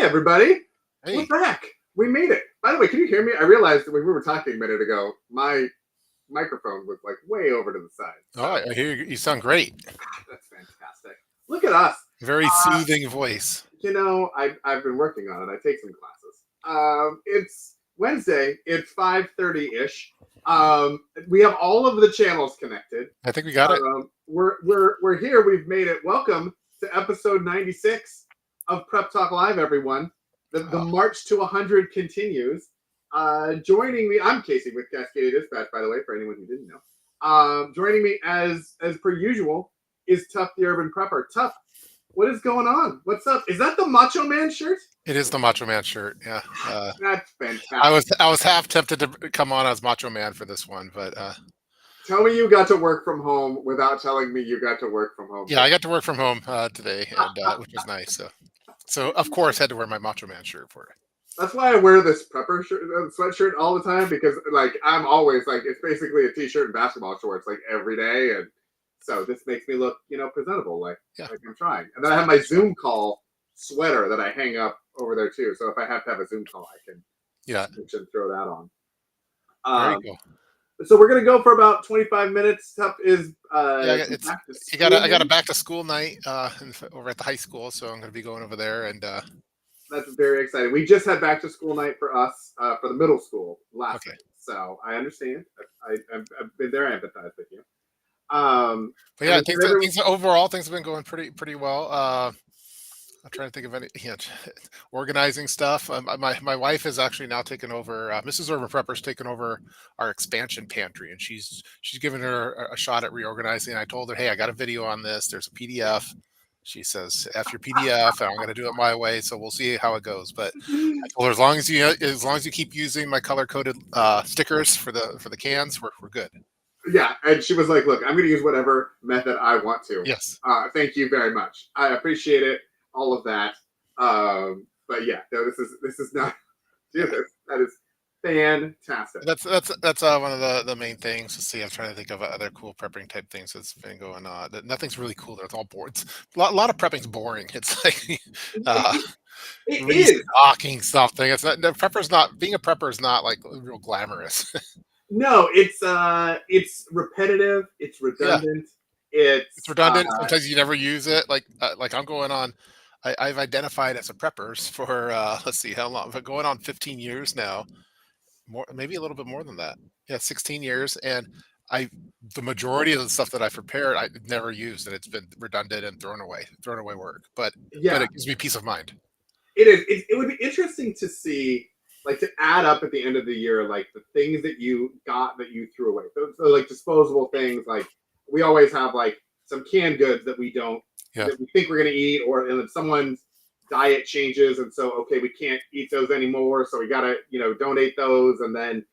Hey, everybody. We're Hey. back. We made it. By the way, can you hear me? I realized when we were talking a minute ago, my microphone was like way over to the side. Oh, So I hear you sound great. that's fantastic. Look at us. Very Uh, soothing voice. I've been working on it. I take some classes. It's Wednesday. It's 5:30 ish. We have all of the channels connected. I think we got it. We're here. We've made it. Welcome to episode 96 of Prep Talk Live, everyone. The Oh, march to 100 continues. Joining me, I'm Casey with Cascadia Dispatch, by the way, for anyone who didn't know. Joining me as per usual is Tuff the Urban Prepper. Tuff, what is going on? What's up? Is that the Macho Man shirt? it is the Macho Man shirt. Yeah. That's I fantastic. was half tempted to come on as Macho Man for this one, but Tell me you got to work from home without telling me you got to work from home yeah, today. I got to work from home today, and which was nice. So of course had to wear my Macho Man shirt for it. That's why I wear this prepper shirt, sweatshirt all the time because like I'm always like it's basically a t-shirt and basketball shorts like every day, and so this makes me look presentable Yeah. like I'm trying. And then I have my Zoom call sweater that I hang up over there too. So if I have to have a Zoom call, I can Yeah. throw that on. Very Um, cool. so we're gonna go for about 25 minutes. Tup is Yeah, back to I school. got a back to school night over at the high school, so I'm going to be going over there and That's very exciting. We just had back to school night for us for the middle school last okay. night, so I understand. I've been there. I empathize with you. But And yeah, then things overall things have been going pretty well. I'm trying to think of any organizing stuff. My wife has actually now taken over. Mrs. Urban Prepper's taken over our expansion pantry, and she's given her a shot at reorganizing. I told her, hey, I got a video on this. There's a PDF. She says, "F your PDF," and I'm going to do it my way. So we'll see how it goes. But I told her as long as you keep using my color coded stickers for the cans, we're good. yeah, and she was like, "Look, I'm going to use whatever method I want to. Yes. Thank you very much. I appreciate it. All of that. But yeah, no, this is not. Do Yeah. this. That is fantastic. That's one of the main things. Let's see, I'm trying to think of other cool prepping type things that's been going on. Nothing's really cool there. It's all boring. A lot of prepping's boring. It's like uh, It is. restocking something. It's not the prepper's not being a prepper is not like real glamorous. No, it's repetitive. It's Yeah, redundant. it's It's redundant. Sometimes you never use it. Like I'm going on. I've identified as a preppers for let's see how long, but going on 15 years now. More, maybe a little bit more than that. Yeah, 16 years, and I the majority of the stuff that I prepared, I've never used, and it's been redundant and thrown away work. But yeah. it gives me peace of mind. It is. It would be interesting to see, like, to add up at the end of the year, like the things that you got that you threw away. So like disposable things. Like we always have like some canned goods that we don't Yeah, that we think we're gonna eat, or and if someone's diet changes, and so okay, we can't eat those anymore, so we gotta donate those. And then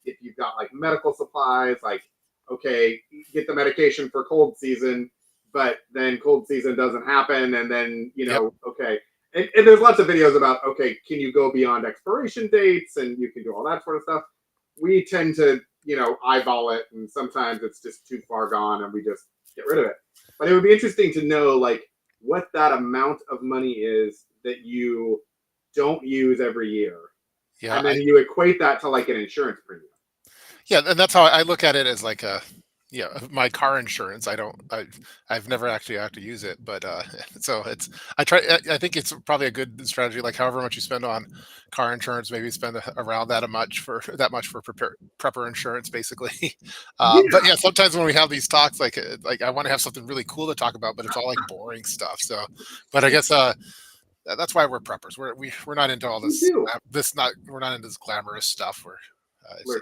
if you've got like medical supplies, like okay, get the medication for cold season, but then cold season doesn't happen, and then yep, okay, and there's lots of videos about okay, can you go beyond expiration dates, and you can do all that sort of stuff. We tend to eyeball it, and sometimes it's just too far gone, and we just get rid of it. But it would be interesting to know like what that amount of money is that you don't use every year, yeah, and then you equate that to like an insurance premium. yeah, and that's how I look at it as like a yeah, my car insurance. I've never actually had to use it, but so it's I try. I think it's probably a good strategy. Like however much you spend on car insurance, maybe spend around that much for prepper insurance, basically. But Yeah, yeah, sometimes when we have these talks, like I want to have something really cool to talk about, but it's all like boring stuff. So, but I guess that's why we're preppers. We're not into all we this do. this not we're not into this glamorous stuff.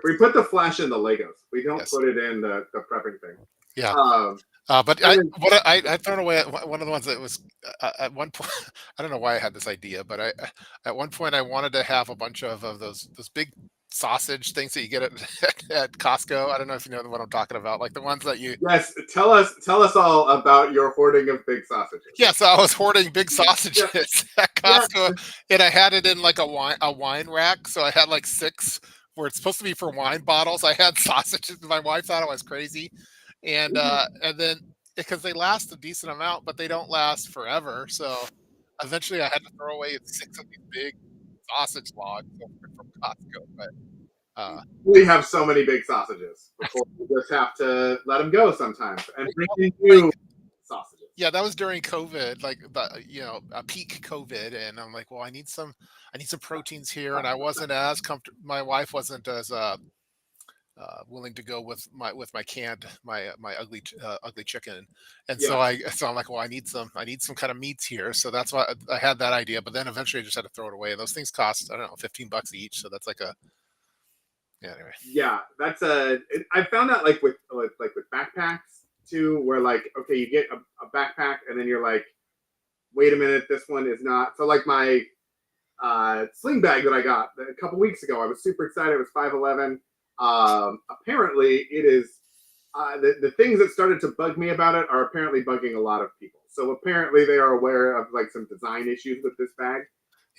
We put the flash in the Legos. We don't Yes. put it in the prepping thing. Yeah. Um, But and then I thrown away one of the ones that was at one point. I don't know why I had this idea, but at one point I wanted to have a bunch of those big sausage things that you get at Costco. I don't know if you know what I'm talking about, like the ones that you. yes, tell us all about your hoarding of big sausages. Yeah, so I was hoarding big Yeah, sausages at yeah. Costco, and I had it in like a wine rack. So I had like six where it's supposed to be for wine bottles. I had sausages. My wife thought I was crazy, and then because they last a decent amount, but they don't last forever. So eventually I had to throw away 6 of these big sausage logs from Costco, but, uh, We have so many big sausages. Before we just have to let them go sometimes and bring in like new sausages. yeah, that was during COVID, like, but, peak COVID, and I'm like, "Well, I need some proteins here," and I wasn't as comfortable. My wife wasn't as, willing to go with my canned my ugly chicken, and Yeah, so I'm like, well, I need some kind of meats here, so that's why I had that idea. But then eventually I just had to throw it away. Those things cost, I don't know, $15 each, so that's like a yeah. Anyway, yeah. That's a. I found that like with backpacks too, where like okay, you get a backpack and then you're like, wait a minute, this one is not. So like my sling bag that I got a couple weeks ago, I was super excited. It was 511. Apparently, it is the things that started to bug me about it are apparently bugging a lot of people. So apparently they are aware of like some design issues with this bag,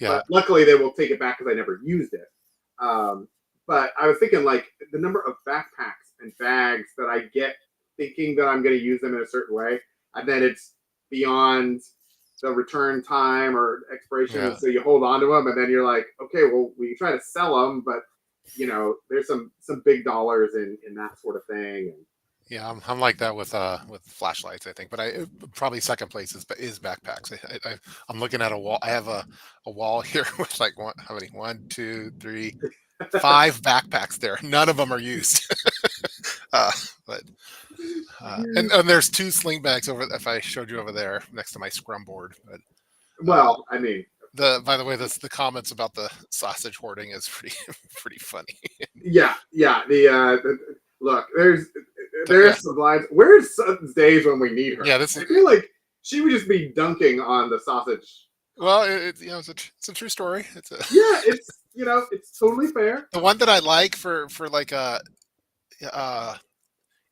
yeah, but luckily they will take it back because I never used it. But I was thinking like the number of backpacks and bags that I get thinking that I'm going to use them in a certain way, and then it's beyond the return time or expiration, yeah, and so you hold on to them, and then you're like, okay, well, we can try to sell them, but there's some big dollars in that sort of thing. And yeah. I'm like that with flashlights, I think, but I probably second place is backpacks. I'm looking at a wall. I have a wall here with like how many? One, two, three, five backpacks there. None of them are used. uh, but and there's two sling bags over. If I showed you over there next to my scrum board, but uh, well, I mean, by the way, the comments about the sausage hoarding is pretty pretty funny. yeah. Look, Yeah, there's some lines. Where's Sutton's days when we need her? yeah. This I is feel like she would just be dunking on the sausage. well, it's a true story. It's a Yeah, it's totally fair. the one that I like for like uh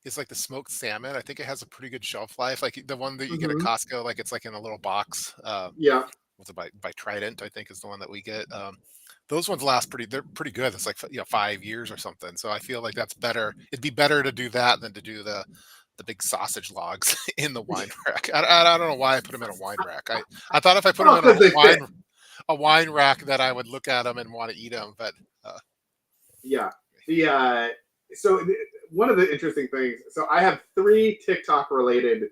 is like the smoked salmon. I think it has a pretty good shelf life. Like the one that you get at Hmm. Costco, like it's like in a little box. Yeah. Was it by Trident? I think is the one that we get. Those ones last pretty. They're pretty good. It's like 5 years or something. So I feel like that's better. It'd be better to do that than to do the big sausage logs in the wine rack. I don't know why I put them in a wine rack. I thought if I put them Well, in a because they fit. wine rack that I would look at them and want to eat them. But Yeah. The so one of the interesting things. So I have three TikTok related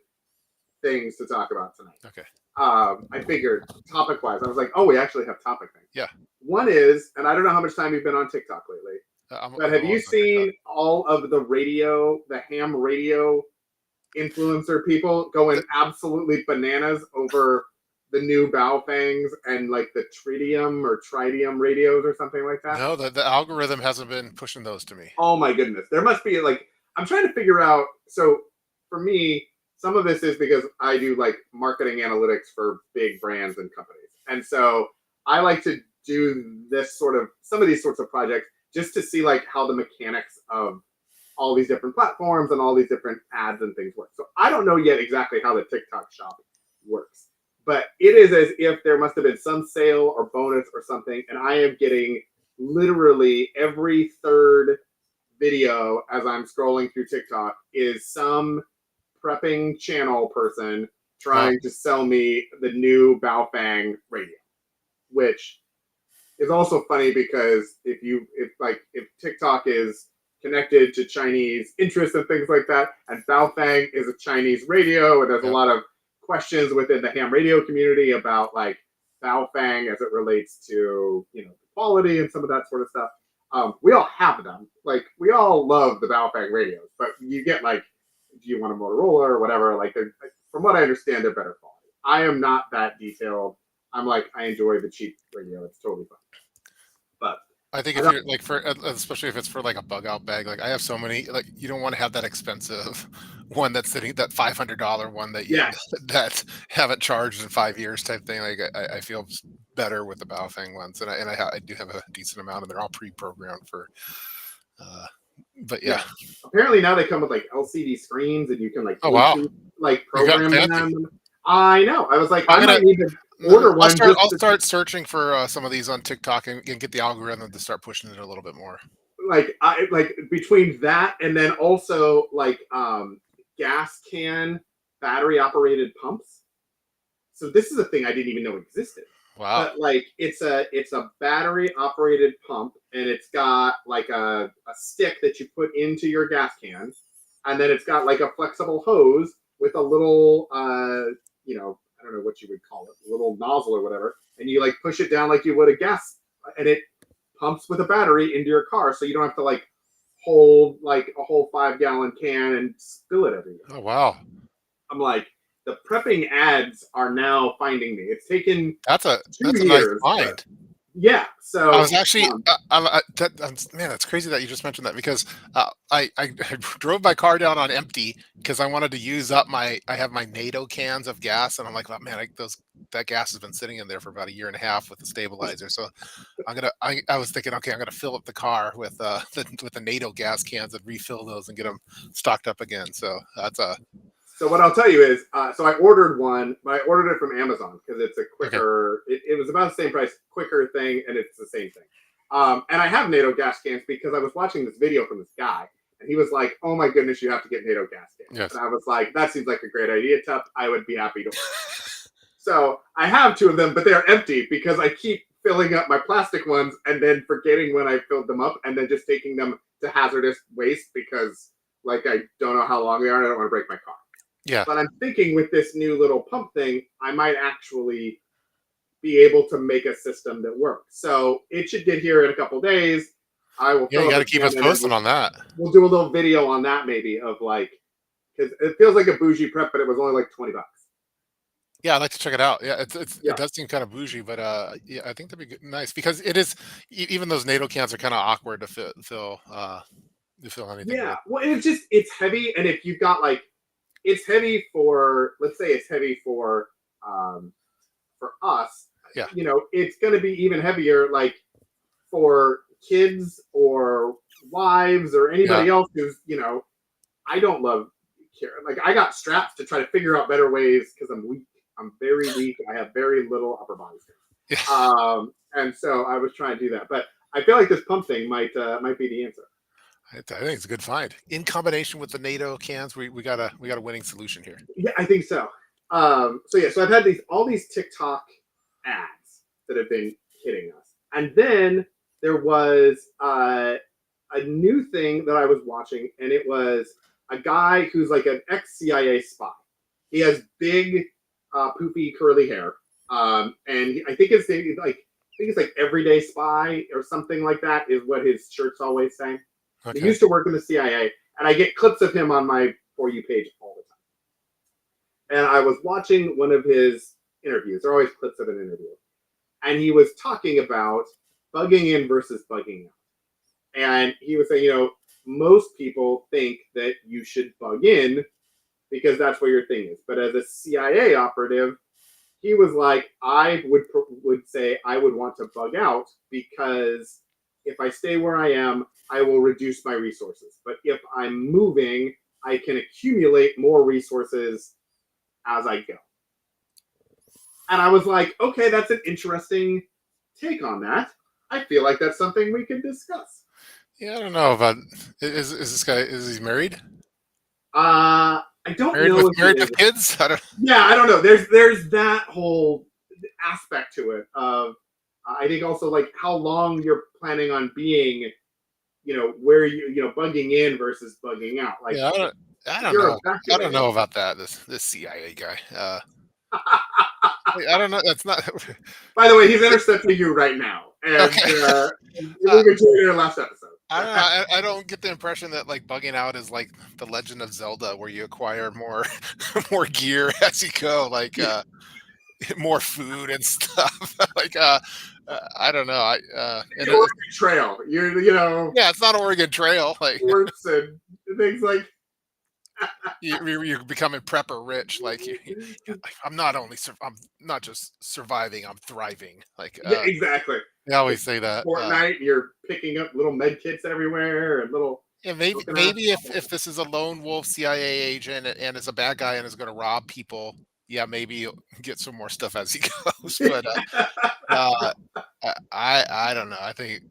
things to talk about tonight. okay, I figured topic wise, I was like, oh, we actually have topic things. yeah, One is, and I don't know how much time you've been on TikTok lately, but have I'm you always on TikTok. seen all of the ham radio influencer people going absolutely bananas over the new Baofangs and like the tritium or tritium radios or something like that? No, the algorithm hasn't been pushing those to me. Oh my goodness. There must be like I'm trying to figure out so for me, some of this is because I do like marketing analytics for big brands and companies. And so I like to do this sort of some of these sorts of projects just to see like how the mechanics of all these different platforms and all these different ads and things work. So I don't know yet exactly how the TikTok shop works, but it is as if there must have been some sale or bonus or something, and I am getting literally every third video as I'm scrolling through TikTok is some prepping channel person Wow. trying to sell me the new Baofeng radio, which is also funny because if TikTok is connected to Chinese interests and things like that, and Baofeng is a Chinese radio, and there's a Yep. lot of questions within the ham radio community about like Baofeng as it relates to quality and some of that sort of stuff. We all have them. Like we all love the Baofeng radios, but you get like, do you want a Motorola or whatever? Like, from what I understand, they're better quality. I am not that detailed. I'm like, I enjoy the cheap radio. It's totally fun. But I think I if don't. you're like especially if it's for like a bug out bag, like I have so many, like you don't want to have that expensive one that's sitting, that $500 one that you Yes. that haven't charged in 5 years type thing. Like I feel better with the Baofeng ones, and I do have a decent amount, and they're all pre-programmed for. Uh, but yeah. Yeah. Apparently now they come with like LCD screens and you can like Oh wow, Bluetooth like you got program fancy. them. I know. I was like, I'm I gonna. might need to order I'll one start. just I'll to start searching for some of these on TikTok and get the algorithm to start pushing it a little bit more. like between that and then also like gas can battery operated pumps. so this is a thing I didn't even know existed. Wow. But like it's a battery operated pump, and it's got like a stick that you put into your gas can, and then it's got like a flexible hose with a little I don't know what you would call it, a little nozzle or whatever, and you like push it down like you would a gas, and it pumps with a battery into your car, so you don't have to like hold like a whole 5 gallon can and spill it everywhere. Oh wow. I'm like, the prepping ads are now finding me. It's taken That's a 2 years. nice find. Yeah. So I was actually, um, man, that's crazy that you just mentioned that because I drove my car down on empty because I wanted to use up I have my NATO cans of gas, and I'm like, oh, man, that gas has been sitting in there for about a year and a half with the stabilizer. So I was thinking, okay, I'm gonna fill up the car with with the NATO gas cans and refill those and get them stocked up again. So that's a so what I'll tell you is, so I ordered one, but I ordered it from Amazon because it's a okay. quicker. It was about the same price, quicker thing, and it's the same thing. And I have NATO gas cans because I was watching this video from this guy, and he was like, "Oh my goodness, you have to get NATO gas cans." Yes. And I was like, "That seems like a great idea, Tup. I would be happy to." So I have 2 of them, but they're empty because I keep filling up my plastic ones and then forgetting when I filled them up, and then just taking them to hazardous waste because like I don't know how long they are and I don't want to break my car. Yeah. But I'm thinking with this new little pump thing, I might actually be able to make a system that works. So it should get here in a couple days. I will. Yeah, you got to keep us posted on that. We'll do a little video on that maybe of like, because it feels like a bougie prep, but it was only like $20. Yeah, I'd like to check it out. Yeah, Yeah. it does seem kind of bougie, but yeah, I think that'd be nice because it is even those NATO cans are kind of awkward to fill anything Yeah. with. Well, it's heavy, and if you've got like, it's heavy for, let's say it's heavy for us. Yeah. You know, it's going to be even heavier like for kids or wives or anybody else who's, I don't love like I got straps to try to figure out better ways because I'm weak. I'm very weak. I have very little upper body strength. Yeah. And so I was trying to do that, but I feel like this pump thing might be the answer. I think it's a good find. In combination with the NATO cans, we got a winning solution here. Yeah, I think so. So I've had all these TikTok ads that have been hitting us, and then there was a new thing that I was watching, and it was a guy who's like an ex-CIA spy. He has big, poofy, curly hair, and I think it's like Everyday Spy or something like that is what his shirts always say. Okay. He used to work in the CIA, and I get clips of him on my For You page all the time. And I was watching one of his interviews. There are always clips of an interview. And he was talking about bugging in versus bugging out. And he was saying, most people think that you should bug in because that's what your thing is. But as a CIA operative, he was like, I would say I would want to bug out because if I stay where I am, I will reduce my resources. But if I'm moving, I can accumulate more resources as I go. And I was like, okay, that's an interesting take on that. I feel like that's something we could discuss. Yeah, I don't know about is this guy, is he married? I don't know. Married with kids? I don't know. There's that whole aspect to it of I think also like how long you're planning on being, where bugging in versus bugging out. Like, yeah, I don't know. I don't know about that. This CIA guy. I don't know. That's not. By the way, he's intercepting you right now, and okay. we were doing it in last episode. I don't know. I don't get the impression that like bugging out is like the Legend of Zelda, where you acquire more gear as you go, like more food and stuff. Like I don't know. The Oregon Trail. Yeah, it's not Oregon Trail. Like sports and things like. You're becoming prepper rich. Like I'm not just surviving. I'm thriving. Like yeah, exactly. They always say that. Fortnite, you're picking up little med kits everywhere and little. Yeah, maybe if this is a lone wolf CIA agent and is a bad guy and is going to rob people, yeah, maybe you'll get some more stuff as he goes. But I don't know. I think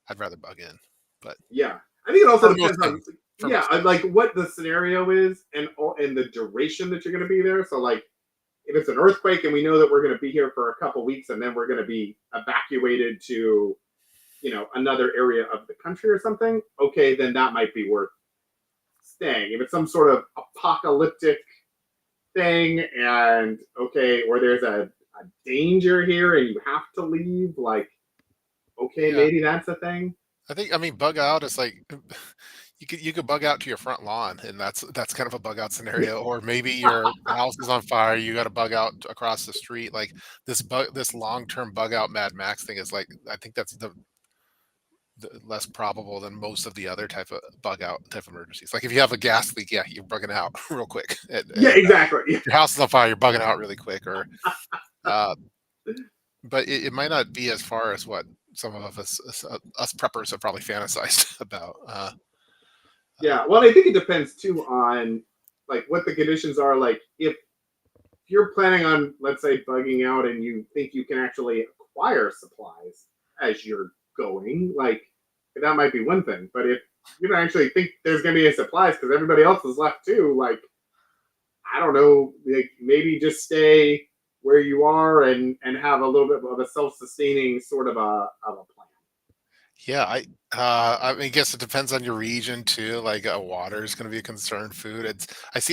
I'd rather bug in. But yeah, I think it also depends on. Yeah, like what the scenario is and the duration that you're going to be there. So like, if it's an earthquake and we know that we're going to be here for a couple weeks and then we're going to be evacuated to, another area of the country or something, okay, then that might be worth staying. If it's some sort of apocalyptic thing and okay, or there's a danger here and you have to leave, like, okay, Yeah. maybe that's a thing. I mean, bug out is like you could bug out to your front lawn, and that's kind of a bug out scenario. Or maybe your house is on fire, you got to bug out across the street. Like this long term bug out Mad Max thing is like I think that's the less probable than most of the other type of bug out type of emergencies. Like if you have a gas leak, yeah, you're bugging out real quick. Yeah, exactly. If your house is on fire, you're bugging out really quick. Or uh, but it might not be as far as what some of us preppers have probably fantasized about. Yeah, well, I think it depends too on like what the conditions are. Like if you're planning on, let's say, bugging out and you think you can actually acquire supplies as you're going, like that might be one thing. But if you don't actually think there's going to be any supplies because everybody else is left too, like I don't know, like maybe just stay where you are and have a little bit of a self-sustaining sort of a plan. Yeah, I mean, I guess it depends on your region too. Like water is going to be a concern. Food.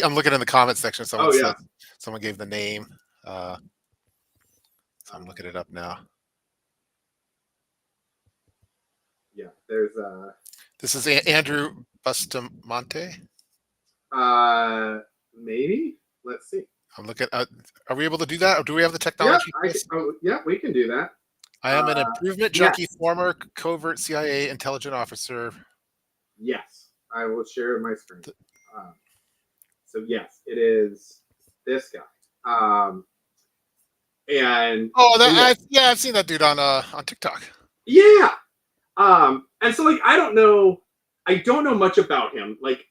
I'm looking in the comment section. Oh yeah, Someone gave the name. Uh, so I'm looking it up now. yeah. There's This is Andrew Bustamante. maybe. Let's see. I'm looking. Are we able to do that? Or do we have the Yeah, technology? yeah, we can do that. I am an improvement junkie, yes. former covert CIA intelligence officer. Yes, I will share my screen. So yes, it is this guy. And I've seen that dude on TikTok. Yeah. And so like I don't know much about him. Like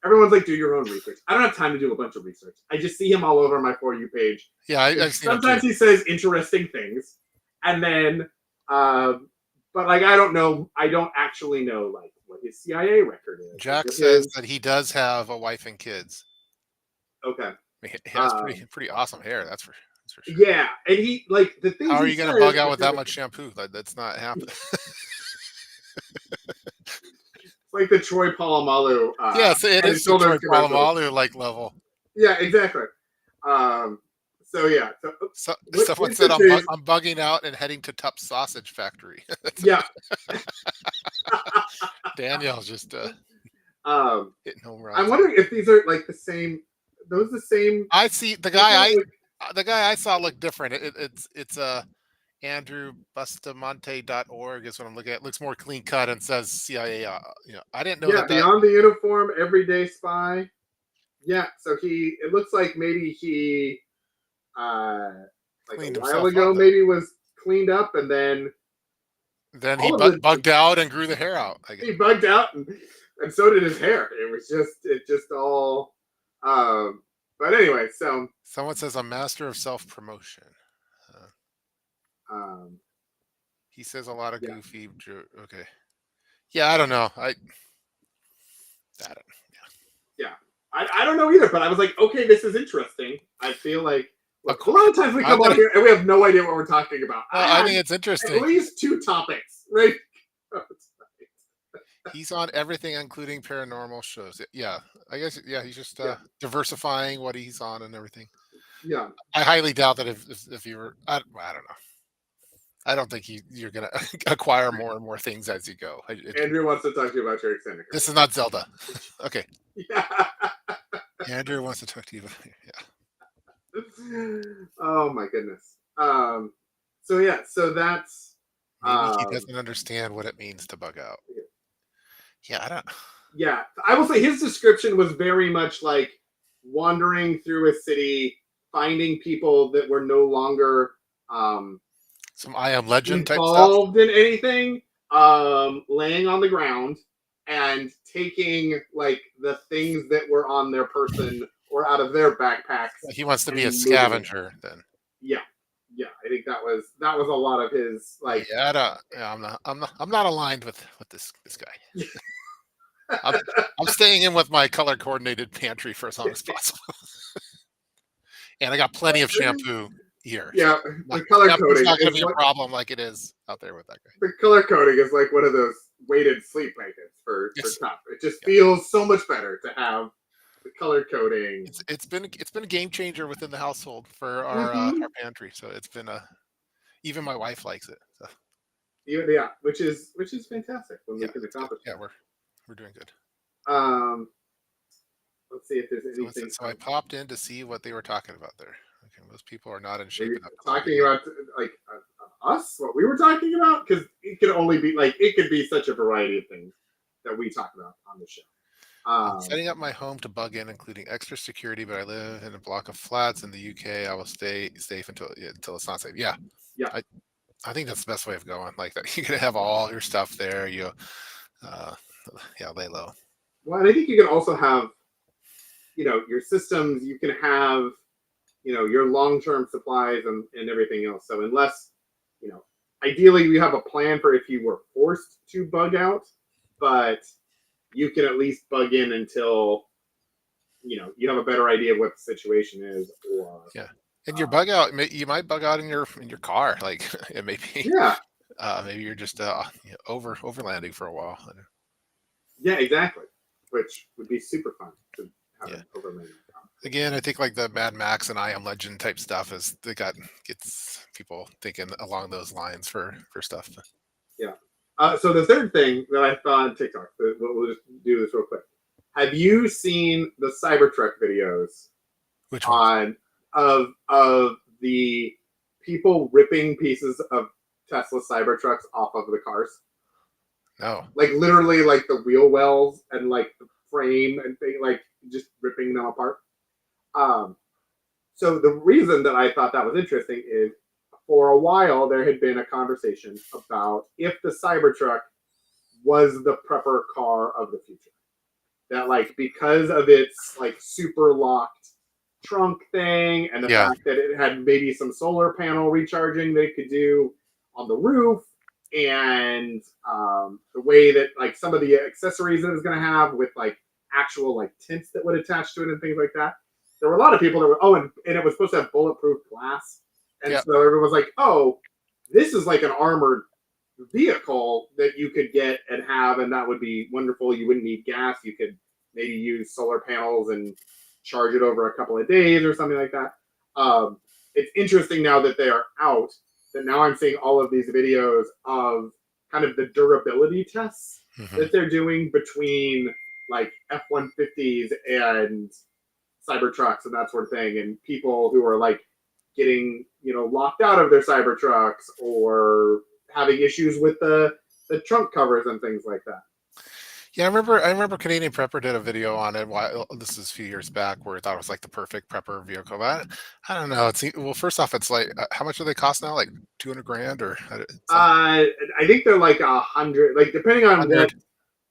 everyone's like, do your own research. I don't have time to do a bunch of research. I just see him all over my For You page. Yeah, I've seen sometimes he says interesting things. And then but like I don't actually know like what his CIA record is. Jack says that he does have a wife and kids. Okay. He has pretty awesome hair, that's for sure. Yeah, and he like the thing. How are you going to bug out with that much shampoo? That's not happening. It's like the Troy Polamalu. Yes, it is the Troy Polamalu like level. Yeah, exactly. So yeah. Someone said I'm bugging out and heading to Tup's Sausage Factory. Yeah. Danielle's just hitting home runs. I'm wondering if these are like the same. Those the same. I see the guy I saw looked different. It's AndrewBustamante.org is what I'm looking at. It looks more clean cut and says CIA. I didn't know that. Beyond the uniform, everyday spy. Yeah, so it looks like maybe he like a while ago maybe was cleaned up and then he bugged out and grew the hair out. I guess. He bugged out and so did his hair. It just all but anyway, so someone says a master of self-promotion. He says a lot of goofy. Okay, yeah, I don't know. I don't know either. But I was like, okay, this is interesting. I feel like a lot of times we come on here and we have no idea what we're talking about. I think it's interesting. At least 2 topics, right? He's on everything, including paranormal shows. Yeah, I guess. Yeah, he's just diversifying what he's on and everything. Yeah, I highly doubt that if you were, I don't know. I don't think you're gonna acquire more and more things as you go. Andrew wants to talk to you about your extended. This is not Zelda. Okay. Yeah. Andrew wants to talk to you about Oh my goodness. So yeah, so that's maybe he doesn't understand what it means to bug out. Yeah, I don't. Yeah, I will say his description was very much like wandering through a city, finding people that were no longer some I Am Legend type stuff involved in anything, laying on the ground and taking like the things that were on their person or out of their backpacks. He wants to be a scavenger then. Yeah. I think that was a lot of his like. Yeah, I'm not aligned with this guy. I'm staying in with my color coordinated pantry for as long as possible. and I got plenty of shampoo here. So Yeah, the color shampoo's coding not going to is be a what problem like it is out there with that guy. the color coding is like one of those weighted sleep blankets for Yes. tough. It just Yeah. feels so much better to have the color coding. It's been a game changer within the household for Mm-hmm. our pantry. So it's been a even my wife likes it. So Yeah, which is fantastic when we yeah, can it's good. accomplish Yeah, that. we're doing good. Um, let's see if there's So, anything so I else. popped in to see what they were talking about there. Okay, most people are not in shape Maybe enough to log talking in. about like us, what we were talking about, because it could only be like it could be such a variety of things that we talk about on the show. I'm Um, setting up my home to bug in, including extra security, but I live in a block of flats in the UK. I will stay safe until it's not safe. Yeah, yeah. I, I think that's the best way of going. Like that, you're gonna have all your stuff there. Uh, yeah, lay low. Well, and I think you can also have, your systems. You can have, your long-term supplies and everything else. So unless, you know, ideally we have a plan for if you were forced to bug out, but you can at least bug in until you have a better idea of what the situation is, or Yeah, and your uh, bug out, you might bug out in your car. Like it may be, yeah, maybe you're just overlanding for a while. yeah, exactly, which would be super fun to have Yeah. an overlay. Again, I think like the Mad Max and I Am Legend type stuff is they gets people thinking along those lines for stuff. Yeah. So the third thing that I saw on TikTok, we'll just do this real quick. Have you seen the Cybertruck videos Which ones? on of the people ripping pieces of Tesla Cybertrucks off of the cars? No. Like literally, like the wheel wells and like the frame and thing, like just ripping them apart. Um, so the reason that I thought that was interesting is for a while there had been a conversation about if the Cybertruck was the prepper car of the future. That like because of its like super locked trunk thing and the Yeah. fact that it had maybe some solar panel recharging they could do on the roof and the way that like some of the accessories that it was going to have with like actual like tints that would attach to it and things like that. There were a lot of people that were and it was supposed to have bulletproof glass, and Yeah. so everyone was like, oh, this is like an armored vehicle that you could get and have, and that would be wonderful. You wouldn't need gas. You could maybe use solar panels and charge it over a couple of days or something like that. It's interesting now that they are out that now I'm seeing all of these videos of kind of the durability tests Hmm. that they're doing between like F-150s and Cybertrucks and that sort of thing, and people who are like getting locked out of their Cybertrucks or having issues with the trunk covers and things like that. Yeah, I remember Canadian Prepper did a video on it. This is a few years back where I thought it was like the perfect prepper vehicle. But I don't know. Well, first off, it's like how much do they cost now? Like 200 grand or some I think they're like 100, like depending on what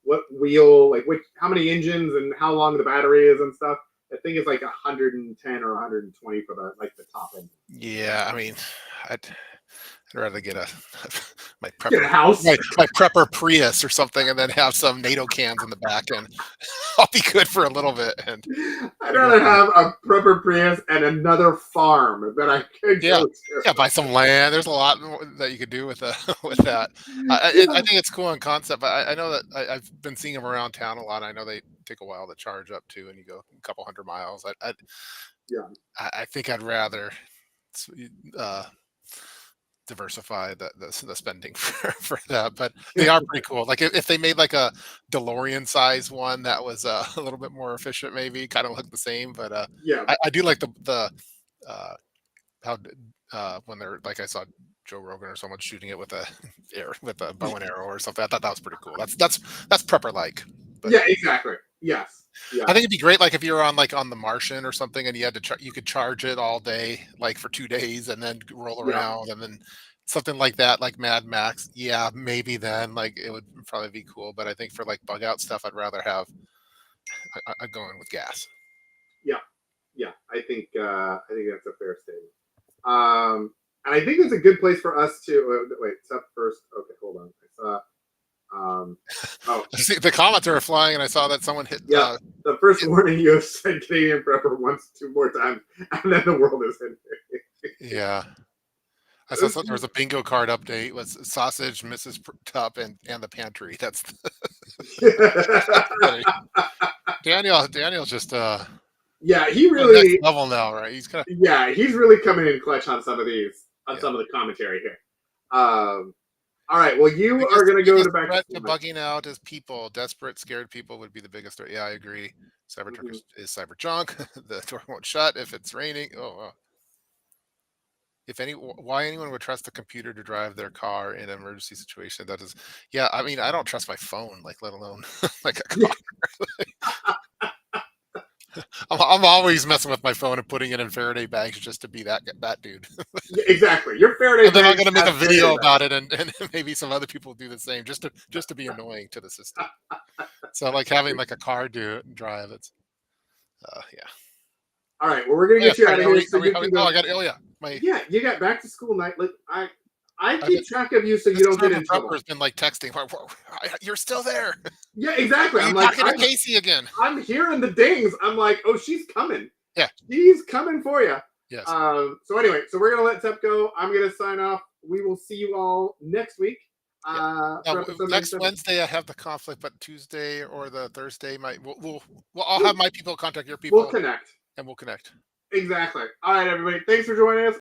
100. wheel, like which how many engines and how long the battery is and stuff. I think it's like 110 or 120 for the like the top end. Yeah, I mean, I'd rather get my Get a prepper house. my prepper Prius or something, and then have some NATO cans in the back, and I'll be good for a little bit. And I'd go rather from have a prepper Prius and another farm that I could yeah, go yeah, to. buy some land. There's a lot more that you could do with with that. I Yeah, think it's cool in concept, but I know that I've been seeing them around town a lot. I know they take a while to charge up too, and you go a couple hundred miles. yeah, I think I'd rather uh, diversify the spending for that, but they are pretty cool. Like if they made like a DeLorean size one that was a little bit more efficient, maybe kind of look the same. But yeah, I do like the uh, how when they're like I saw Joe Rogan or someone shooting it with a air with a bow and arrow or something. I thought that was pretty cool. That's prepper like. But yeah, exactly. Yes, I yeah, think it'd be great, like if you were on like on the Martian or something, and you had to you could charge it all day, like for 2 days, and then roll yeah, around, and then something like that, like Mad Max. Yeah, maybe then like it would probably be cool. But I think for like bug out stuff, I'd rather have I go in with gas. yeah, yeah. I think that's a fair statement. And I think it's a good place for us to wait. Step first. Okay, hold on. I saw. Oh, See, the comments are flying, and I saw that someone hit. yeah. The first warning you have said Canadian Prepper once 2 more times, and then the world is in. Yeah, I saw there was a bingo card update with sausage, Mrs. Tup, and the pantry. That's funny. Daniel's just Yeah, he on the next really. level now, right? He's kind of Yeah, he's really coming in clutch on some of these, on yeah. some of the commentary here. All right. Well, you are Biggest, going to go to biggest back to threat school. to bugging out is people. Desperate, scared people would be the biggest threat. Yeah, I agree. Cybertruck Mhm. is cyber junk. The door won't shut if it's raining. Oh, if any, why anyone would trust a computer to drive their car in an emergency situation? That is, yeah. I mean, I don't trust my phone, like let alone like a Yeah, car. I'm always messing with my phone and putting it in Faraday bags just to be that dude. yeah, exactly. Your Faraday And then I'm bags gonna make a have Faraday video bags. about it, and maybe some other people do the same, just to be annoying to the system. So like having like a car drive, it's yeah. All right. Well, we're going Oh to yeah, get you out sorry. of here so you Are we, can oh, go. I got it. Oh yeah, my Yeah, you got back to school night. Like I I keep track of you so you Mrs. don't get Urban in trouble. Prepper has been like texting. You're still there. Yeah, exactly. Are you I'm like talking to Casey again? I'm hearing the dings. I'm like, oh, she's coming. Yeah. She's coming for you. Yes. So anyway, so we're gonna let Tep go. I'm gonna sign off. We will see you all next week. Yeah. For Now, episode next 97. Wednesday I have the conflict, but Tuesday or the Thursday might we'll I'll have my people contact your We'll people connect. and we'll connect. Exactly. All right, everybody. Thanks for joining us.